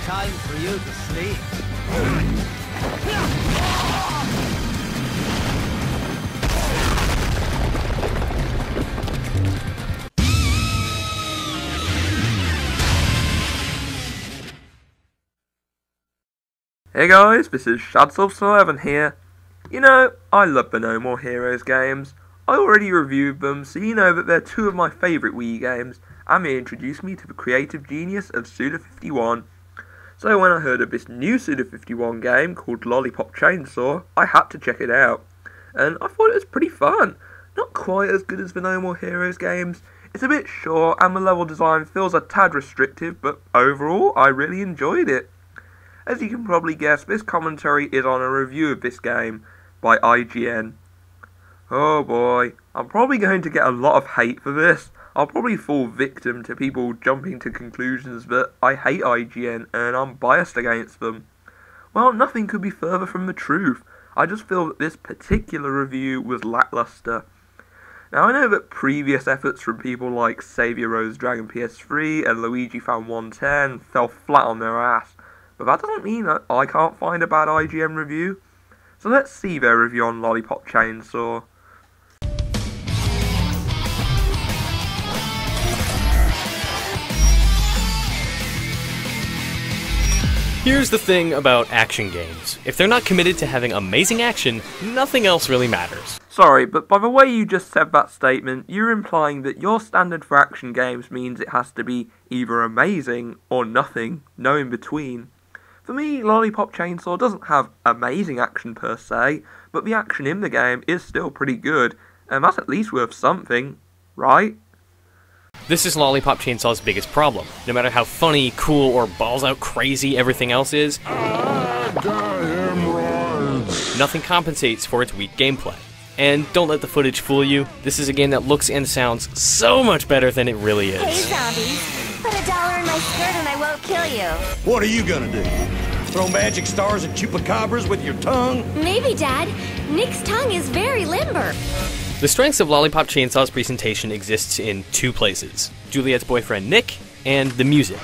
time for you to sleep. Hey guys, this is Shadsoft11 here. You know, I love the No More Heroes games. I already reviewed them, so you know that they're two of my favourite Wii games, and they introduced me to the creative genius of Suda51. So when I heard of this new Suda51 game called Lollipop Chainsaw, I had to check it out. And I thought it was pretty fun. Not quite as good as the No More Heroes games. It's a bit short, and the level design feels a tad restrictive, but overall, I really enjoyed it. As you can probably guess, this commentary is on a review of this game by IGN. Oh boy, I'm probably going to get a lot of hate for this. I'll probably fall victim to people jumping to conclusions that I hate IGN and I'm biased against them. Well, nothing could be further from the truth. I just feel that this particular review was lackluster. Now I know that previous efforts from people like Saviour Rose Dragon PS3 and Luigi Fan 110 fell flat on their ass. But that doesn't mean that I can't find a bad IGN review. So let's see their review on Lollipop Chainsaw. Here's the thing about action games. If they're not committed to having amazing action, nothing else really matters. Sorry, but by the way you just said that statement, you're implying that your standard for action games means it has to be either amazing or nothing, no in between. For me, Lollipop Chainsaw doesn't have amazing action per se, but the action in the game is still pretty good, and that's at least worth something, right? This is Lollipop Chainsaw's biggest problem. No matter how funny, cool, or balls-out crazy everything else is, nothing compensates for its weak gameplay. And don't let the footage fool you, this is a game that looks and sounds so much better than it really is. Hey zombies, put $1 in my skirt and I won't kill you. What are you gonna do? Throw magic stars at chupacabras with your tongue? Maybe, Dad. Nick's tongue is very limber. The strengths of Lollipop Chainsaw's presentation exists in two places: Juliet's boyfriend Nick, and the music.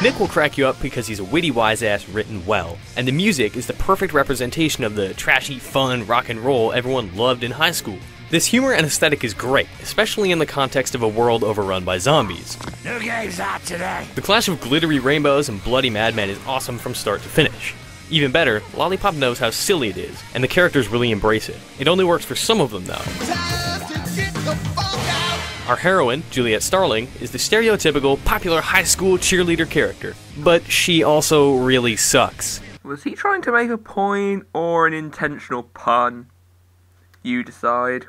Nick will crack you up because he's a witty wise-ass written well, and the music is the perfect representation of the trashy, fun rock and roll everyone loved in high school. This humor and aesthetic is great, especially in the context of a world overrun by zombies. New game's out today. The clash of glittery rainbows and bloody madmen is awesome from start to finish. Even better, Lollipop knows how silly it is, and the characters really embrace it. It only works for some of them though. Our heroine, Juliet Starling, is the stereotypical popular high school cheerleader character, but she also really sucks. Was he trying to make a point or an intentional pun? You decide.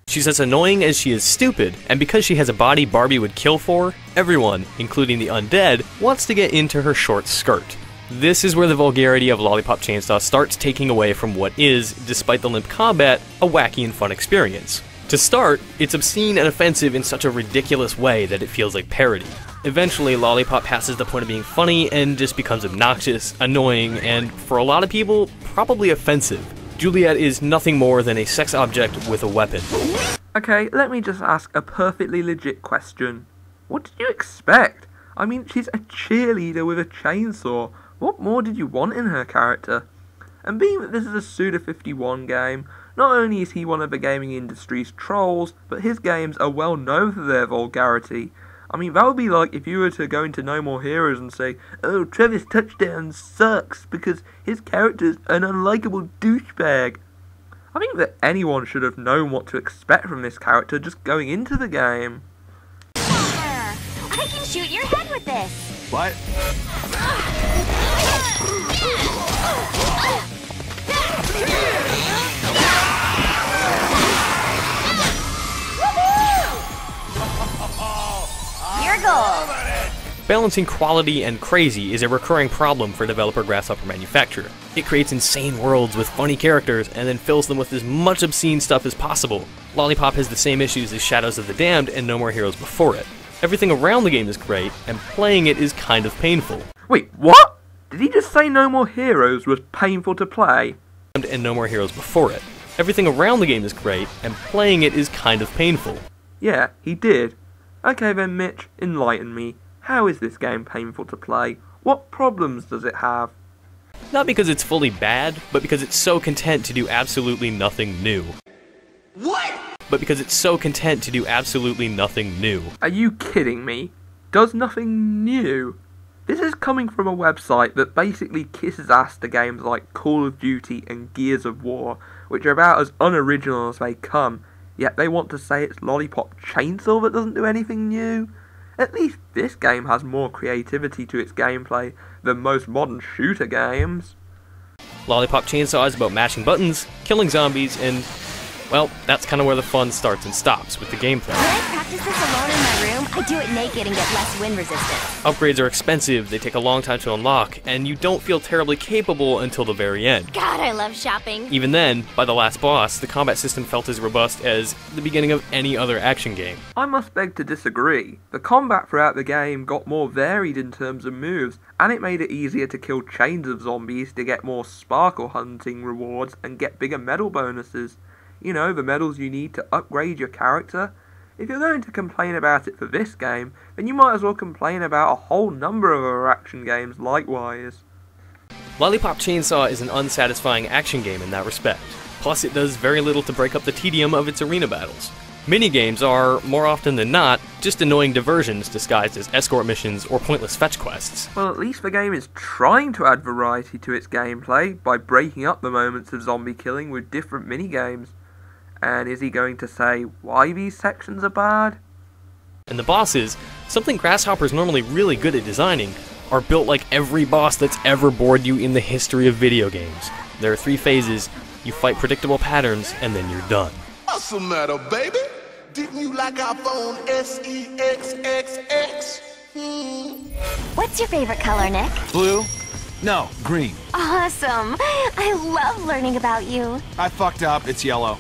She's as annoying as she is stupid, and because she has a body Barbie would kill for, everyone, including the undead, wants to get into her short skirt. This is where the vulgarity of Lollipop Chainsaw starts taking away from what is, despite the limp combat, a wacky and fun experience. To start, it's obscene and offensive in such a ridiculous way that it feels like parody. Eventually, Lollipop passes the point of being funny and just becomes obnoxious, annoying, and, for a lot of people, probably offensive. Juliet is nothing more than a sex object with a weapon. Okay, let me just ask a perfectly legit question. What did you expect? I mean, she's a cheerleader with a chainsaw. What more did you want in her character? And being that this is a Suda51 game, not only is he one of the gaming industry's trolls, but his games are well known for their vulgarity. I mean, that would be like if you were to go into No More Heroes and say, oh, Travis Touchdown sucks because his character's an unlikable douchebag. I think that anyone should have known what to expect from this character just going into the game. I can shoot your head with this. What? Your goal. Balancing quality and crazy is a recurring problem for developer Grasshopper Manufacturer. It creates insane worlds with funny characters and then fills them with as much obscene stuff as possible. Lollipop has the same issues as Shadows of the Damned and No More Heroes before it. Everything around the game is great, and playing it is kind of painful. Wait, what? Did he just say No More Heroes was painful to play? And No More Heroes before it. Everything around the game is great, and playing it is kind of painful. Yeah, he did. Okay then, Mitch, enlighten me. How is this game painful to play? What problems does it have? Not because it's fully bad, but because it's so content to do absolutely nothing new. What? But because it's so content to do absolutely nothing new. Are you kidding me? Does nothing new? This is coming from a website that basically kisses ass to games like Call of Duty and Gears of War, which are about as unoriginal as they come, yet they want to say it's Lollipop Chainsaw that doesn't do anything new? At least this game has more creativity to its gameplay than most modern shooter games. Lollipop Chainsaw is about mashing buttons, killing zombies, and, well, that's kind of where the fun starts and stops with the gameplay. When I practice this alone in my room, I do it naked and get less wind resistance. Upgrades are expensive, they take a long time to unlock, and you don't feel terribly capable until the very end. God, I love shopping. Even then, by the last boss, the combat system felt as robust as the beginning of any other action game. I must beg to disagree. The combat throughout the game got more varied in terms of moves, and it made it easier to kill chains of zombies to get more sparkle hunting rewards and get bigger medal bonuses. You know, the medals you need to upgrade your character. If you're going to complain about it for this game, then you might as well complain about a whole number of other action games likewise. Lollipop Chainsaw is an unsatisfying action game in that respect. Plus, it does very little to break up the tedium of its arena battles. Minigames are, more often than not, just annoying diversions disguised as escort missions or pointless fetch quests. Well, at least the game is trying to add variety to its gameplay by breaking up the moments of zombie killing with different minigames. And is he going to say why these sections are bad? And the bosses, something Grasshopper's normally really good at designing, are built like every boss that's ever bored you in the history of video games. There are 3 phases, you fight predictable patterns, and then you're done. What's the matter, baby? Didn't you like our phone SEXXX? What's your favorite color, Nick? Blue? No, green. Awesome. I love learning about you. I fucked up. It's yellow.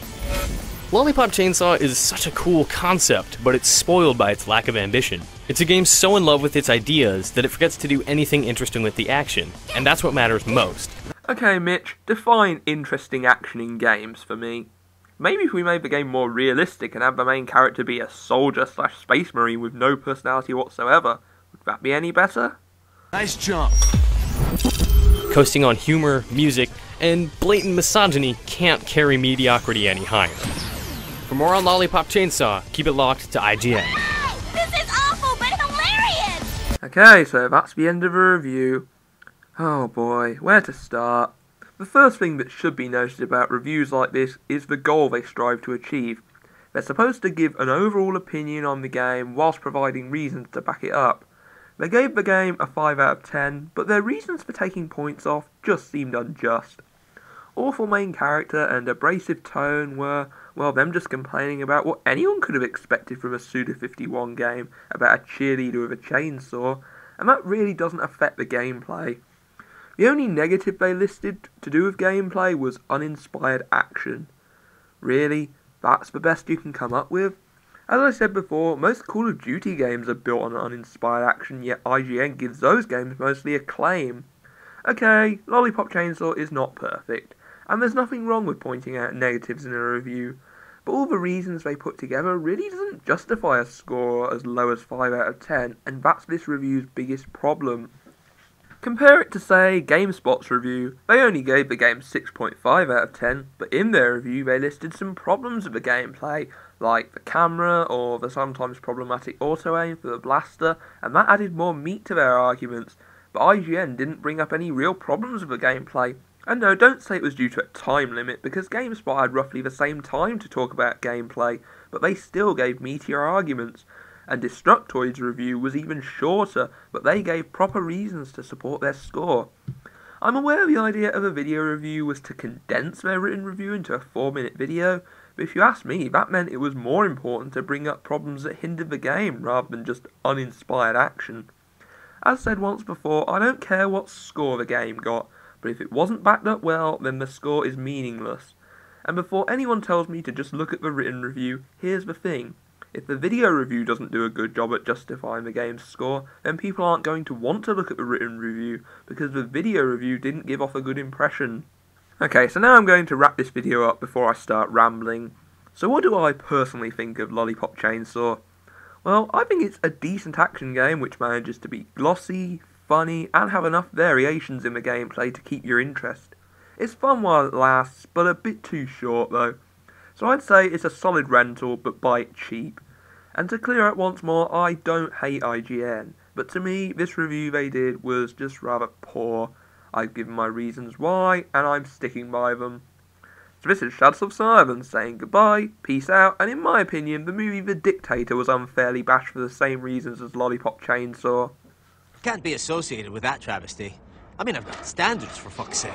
Lollipop Chainsaw is such a cool concept, but it's spoiled by its lack of ambition. It's a game so in love with its ideas that it forgets to do anything interesting with the action, and that's what matters most. Okay, Mitch, define interesting action in games for me. Maybe if we made the game more realistic and had the main character be a soldier/space marine with no personality whatsoever, would that be any better? Nice jump. Coasting on humor, music, and blatant misogyny can't carry mediocrity any higher. For more on Lollipop Chainsaw, keep it locked to IGN. This is awful, but hilarious! Okay, so that's the end of the review. Oh boy, where to start? The first thing that should be noted about reviews like this is the goal they strive to achieve. They're supposed to give an overall opinion on the game whilst providing reasons to back it up. They gave the game a 5 out of 10, but their reasons for taking points off just seemed unjust. Awful main character and abrasive tone were, well, them just complaining about what anyone could have expected from a Suda51 game about a cheerleader with a chainsaw, and that really doesn't affect the gameplay. The only negative they listed to do with gameplay was uninspired action. Really? That's the best you can come up with? As I said before, most Call of Duty games are built on uninspired action, yet IGN gives those games mostly acclaim. Okay, Lollipop Chainsaw is not perfect, and there's nothing wrong with pointing out negatives in a review, but all the reasons they put together really doesn't justify a score as low as 5 out of 10, and that's this review's biggest problem. Compare it to, say, GameSpot's review. They only gave the game 6.5 out of 10, but in their review they listed some problems with the gameplay, like the camera or the sometimes problematic auto-aim for the blaster, and that added more meat to their arguments, but IGN didn't bring up any real problems with the gameplay. And no, don't say it was due to a time limit, because GameSpot had roughly the same time to talk about gameplay, but they still gave meatier arguments. And Destructoid's review was even shorter, but they gave proper reasons to support their score. I'm aware the idea of a video review was to condense their written review into a 4-minute video, but if you ask me, that meant it was more important to bring up problems that hindered the game rather than just uninspired action. As said once before, I don't care what score the game got, but if it wasn't backed up well, then the score is meaningless. And before anyone tells me to just look at the written review, here's the thing. If the video review doesn't do a good job at justifying the game's score, then people aren't going to want to look at the written review, because the video review didn't give off a good impression. Okay, so now I'm going to wrap this video up before I start rambling. So what do I personally think of Lollipop Chainsaw? Well, I think it's a decent action game which manages to be glossy, funny, and have enough variations in the gameplay to keep your interest. It's fun while it lasts, but a bit too short though. So I'd say it's a solid rental, but buy it cheap. And to clear up once more, I don't hate IGN, but to me, this review they did was just rather poor. I've given my reasons why, and I'm sticking by them. So this is Shadsubs saying goodbye, peace out, and in my opinion, the movie The Dictator was unfairly bashed for the same reasons as Lollipop Chainsaw. Can't be associated with that travesty. I mean, I've got standards, for fuck's sake.